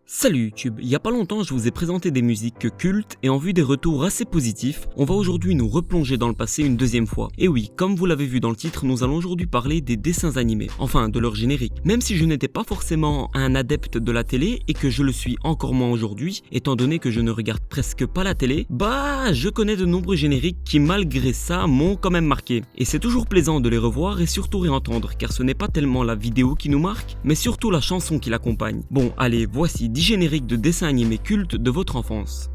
Salut YouTube, il y a pas longtemps je vous ai présenté des musiques cultes et en vue des retours assez positifs, on va aujourd'hui nous replonger dans le passé une deuxième fois. Et oui, comme vous l'avez vu dans le titre, nous allons aujourd'hui parler des dessins animés, enfin de leur générique. Même si je n'étais pas forcément un adepte de la télé et que je le suis encore moins aujourd'hui, étant donné que je ne regarde presque pas la télé, je connais de nombreux génériques qui malgré ça m'ont quand même marqué. Et c'est toujours plaisant de les revoir et surtout réentendre, car ce n'est pas tellement la vidéo qui nous marque, mais surtout la chanson qui l'accompagne. Bon allez, voici 10 génériques de dessins animés cultes de votre enfance.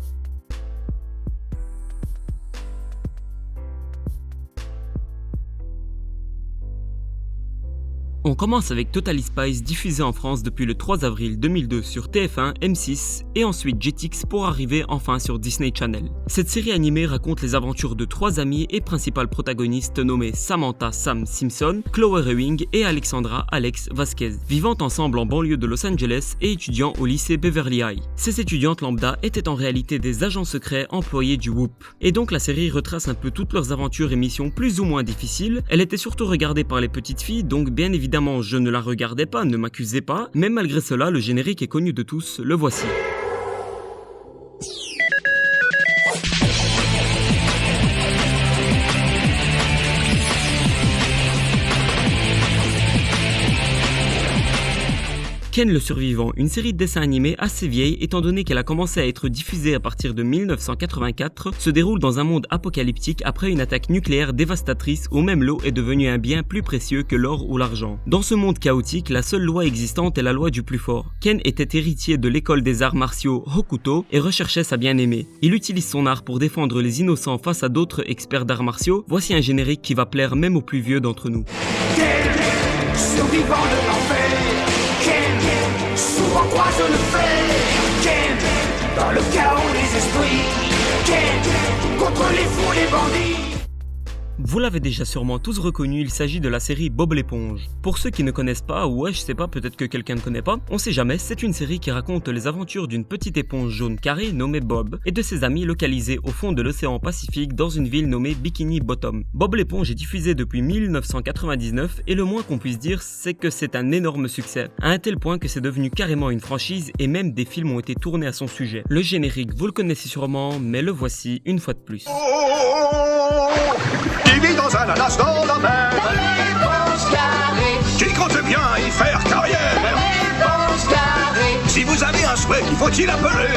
On commence avec Totally Spies, diffusé en France depuis le 3 avril 2002 sur TF1, M6 et ensuite Jetix pour arriver enfin sur Disney Channel. Cette série animée raconte les aventures de trois amis et principales protagonistes nommées Samantha Sam Simpson, Chloe Ewing et Alexandra Alex Vasquez, vivant ensemble en banlieue de Los Angeles et étudiant au lycée Beverly High. Ces étudiantes lambda étaient en réalité des agents secrets employés du WHOOP. Et donc la série retrace un peu toutes leurs aventures et missions plus ou moins difficiles. Elle était surtout regardée par les petites filles, donc bien évidemment je ne la regardais pas, ne m'accusez pas, mais malgré cela, le générique est connu de tous, le voici. Ken le Survivant, une série de dessins animés assez vieille étant donné qu'elle a commencé à être diffusée à partir de 1984, se déroule dans un monde apocalyptique après une attaque nucléaire dévastatrice où même l'eau est devenue un bien plus précieux que l'or ou l'argent. Dans ce monde chaotique, la seule loi existante est la loi du plus fort. Ken était héritier de l'école des arts martiaux Hokuto et recherchait sa bien-aimée. Il utilise son art pour défendre les innocents face à d'autres experts d'arts martiaux. Voici un générique qui va plaire même aux plus vieux d'entre nous. Ken, survivant de l'enfer. Ken, souvent croise le fer. Ken, dans le chaos des esprits. Ken, contre les fous, les bandits. Vous l'avez déjà sûrement tous reconnu, il s'agit de la série Bob l'éponge. Pour ceux qui ne connaissent pas, je sais pas, peut-être que quelqu'un ne connaît pas, on sait jamais, c'est une série qui raconte les aventures d'une petite éponge jaune carrée nommée Bob et de ses amis localisés au fond de l'océan Pacifique dans une ville nommée Bikini Bottom. Bob l'éponge est diffusé depuis 1999 et le moins qu'on puisse dire c'est que c'est un énorme succès, à un tel point que c'est devenu carrément une franchise et même des films ont été tournés à son sujet. Le générique, vous le connaissez sûrement, mais le voici une fois de plus. Qui vit dans un ananas dans la mer. Qui compte bien y faire carrière. Si vous avez un souhait, il faut-il appeler.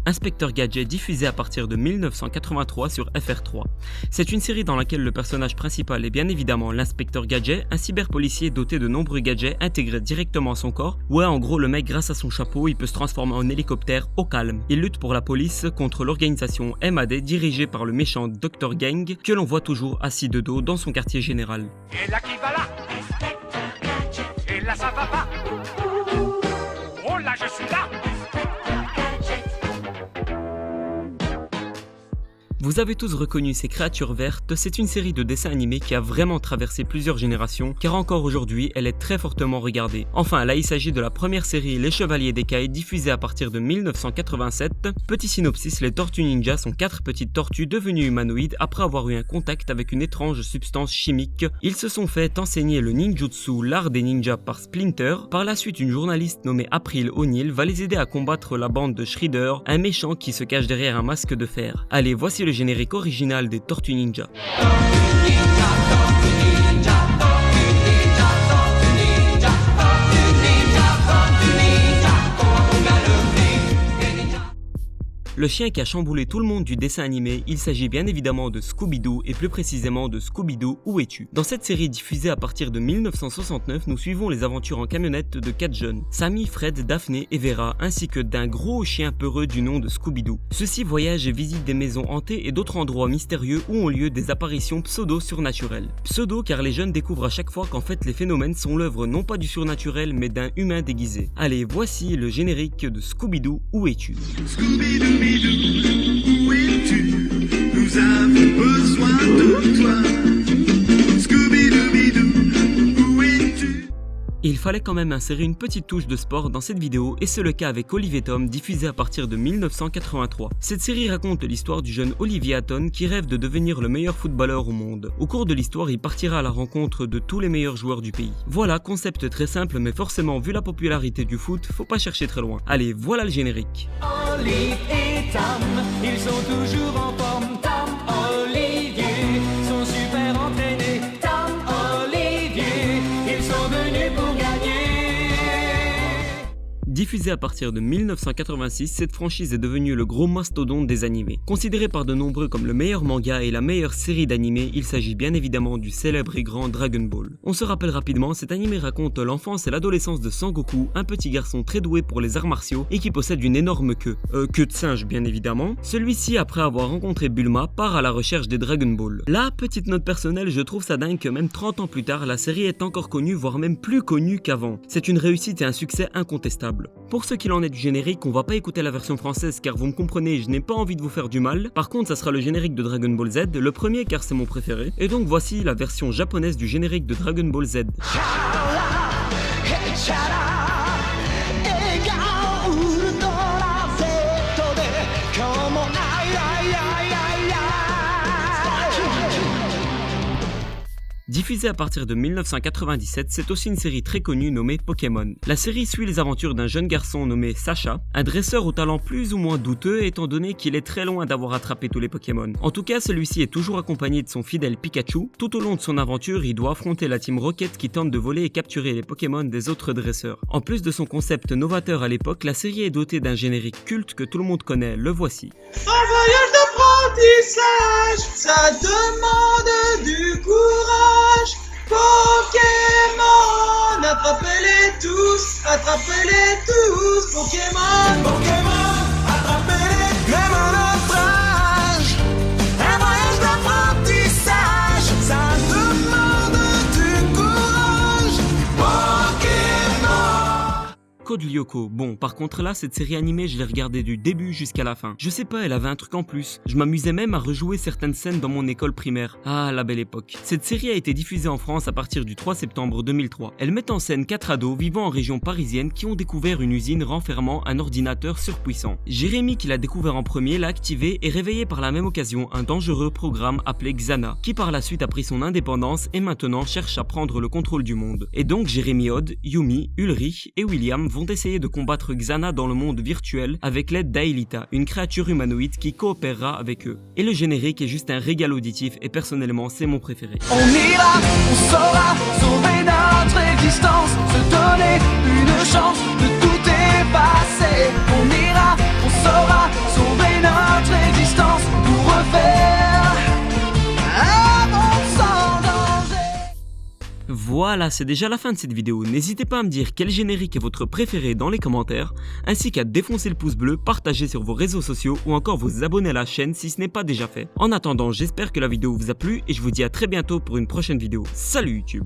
Inspecteur Gadget, diffusé à partir de 1983 sur FR3. C'est une série dans laquelle le personnage principal est bien évidemment l'inspecteur Gadget, un cyberpolicier doté de nombreux gadgets intégrés directement à son corps. En gros le mec grâce à son chapeau, il peut se transformer en hélicoptère au calme. Il lutte pour la police contre l'organisation MAD dirigée par le méchant Dr Gang que l'on voit toujours assis de dos dans son quartier général. Et là qui va là. Et là ça va pas. Oh là je suis là. Vous avez tous reconnu ces créatures vertes, c'est une série de dessins animés qui a vraiment traversé plusieurs générations, car encore aujourd'hui, elle est très fortement regardée. Enfin, là il s'agit de la première série Les Chevaliers d'Écaille, diffusée à partir de 1987. Petit synopsis, les Tortues Ninja sont 4 petites tortues devenues humanoïdes après avoir eu un contact avec une étrange substance chimique. Ils se sont fait enseigner le ninjutsu, l'art des ninjas, par Splinter. Par la suite, une journaliste nommée April O'Neil va les aider à combattre la bande de Shredder, un méchant qui se cache derrière un masque de fer. Allez, voici le générique original des Tortues Ninja. Le chien qui a chamboulé tout le monde du dessin animé, il s'agit bien évidemment de Scooby-Doo et plus précisément de Scooby-Doo Où es-tu? Dans cette série diffusée à partir de 1969, nous suivons les aventures en camionnette de 4 jeunes, Sammy, Fred, Daphné et Vera, ainsi que d'un gros chien peureux du nom de Scooby-Doo. Ceux-ci voyagent et visitent des maisons hantées et d'autres endroits mystérieux où ont lieu des apparitions pseudo-surnaturelles. Pseudo car les jeunes découvrent à chaque fois qu'en fait les phénomènes sont l'œuvre non pas du surnaturel mais d'un humain déguisé. Allez, voici le générique de Scooby-Doo Où es-tu? Où es-tu? Nous avons besoin de toi. Scooby-Dooby-Doo, où es-tu? Il fallait quand même insérer une petite touche de sport dans cette vidéo et c'est le cas avec Olivier Tom, diffusé à partir de 1983. Cette série raconte l'histoire du jeune Olivier Hatton qui rêve de devenir le meilleur footballeur au monde. Au cours de l'histoire, il partira à la rencontre de tous les meilleurs joueurs du pays. Voilà, concept très simple mais forcément vu la popularité du foot, faut pas chercher très loin. Allez, voilà le générique. Olive et Tam, ils sont toujours en forme. Tam, Olivier, sont super entraînés. Tam, Olivier, ils sont venus pour gagner. Diffusée à partir de 1986, cette franchise est devenue le gros mastodonte des animés. Considéré par de nombreux comme le meilleur manga et la meilleure série d'animés, il s'agit bien évidemment du célèbre et grand Dragon Ball. On se rappelle rapidement, cet animé raconte l'enfance et l'adolescence de Sangoku, un petit garçon très doué pour les arts martiaux et qui possède une énorme queue. Queue de singe bien évidemment. Celui-ci, après avoir rencontré Bulma, part à la recherche des Dragon Ball. Là, petite note personnelle, je trouve ça dingue que même 30 ans plus tard, la série est encore connue, voire même plus connue qu'avant. C'est une réussite et un succès incontestable. Pour ce qu'il en est du générique, on va pas écouter la version française car vous me comprenez, je n'ai pas envie de vous faire du mal. Par contre, ça sera le générique de Dragon Ball Z, le premier car c'est mon préféré. Et donc voici la version japonaise du générique de Dragon Ball Z. Diffusée à partir de 1997, c'est aussi une série très connue nommée Pokémon. La série suit les aventures d'un jeune garçon nommé Sacha, un dresseur au talent plus ou moins douteux étant donné qu'il est très loin d'avoir attrapé tous les Pokémon. En tout cas, celui-ci est toujours accompagné de son fidèle Pikachu. Tout au long de son aventure, il doit affronter la team Rocket qui tente de voler et capturer les Pokémon des autres dresseurs. En plus de son concept novateur à l'époque, la série est dotée d'un générique culte que tout le monde connaît, le voici. Un voyage d'apprentissage, ça demande du courage. Pokémon, attrapez-les tous, Pokémon. Pokémon, attrapez-les, même à notre âge. Un voyage d'apprentissage, ça demande du courage. Pokémon. Code Lyoko. Bon, par contre là, cette série animée, je l'ai regardée du début jusqu'à la fin. Je sais pas, elle avait un truc en plus. Je m'amusais même à rejouer certaines scènes dans mon école primaire. Ah, la belle époque. Cette série a été diffusée en France à partir du 3 septembre 2003. Elle met en scène 4 ados vivant en région parisienne qui ont découvert une usine renfermant un ordinateur surpuissant. Jérémy, qui l'a découvert en premier, l'a activé et réveillé par la même occasion un dangereux programme appelé Xana, qui par la suite a pris son indépendance et maintenant cherche à prendre le contrôle du monde. Et donc Jérémy Odd, Yumi, Ulrich et William vont essayer de combattre Xana dans le monde virtuel avec l'aide d'Aelita, une créature humanoïde qui coopérera avec eux. Et le générique est juste un régal auditif et personnellement c'est mon préféré. On ira, on saura sauver notre existence, se donner une chance de tout effacer. On ira, on saura sauver notre existence pour refaire un monde sans danger. Voilà, c'est déjà la fin de cette vidéo. N'hésitez pas à me dire quel générique est votre préféré dans les commentaires, ainsi qu'à défoncer le pouce bleu, partager sur vos réseaux sociaux ou encore vous abonner à la chaîne si ce n'est pas déjà fait. En attendant, j'espère que la vidéo vous a plu et je vous dis à très bientôt pour une prochaine vidéo. Salut YouTube!